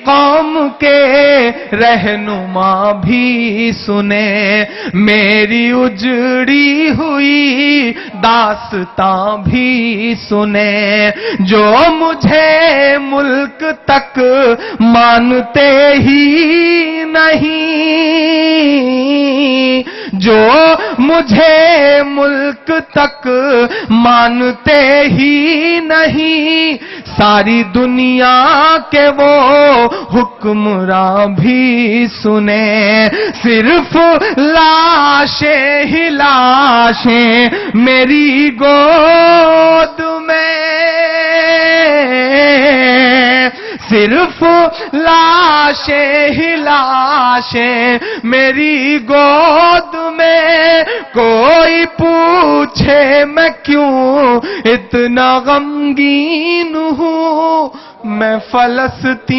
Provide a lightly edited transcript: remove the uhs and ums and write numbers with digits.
قوم کے رہنما بھی سنے، میری اجڑی ہوئی داستاں بھی سنے، جو مجھے ملک تک مانتے ہی نہیں، جو مجھے ملک تک مانتے ہی نہیں، ساری دنیا کے وہ حکمراں بھی سنے، صرف لاشیں ہی لاشیں میری گود میں، صرف لاشیں ہی لاشیں میری گود میں، کوئی پوچھے میں کیوں اتنا غمگین ہوں، میں فلسطین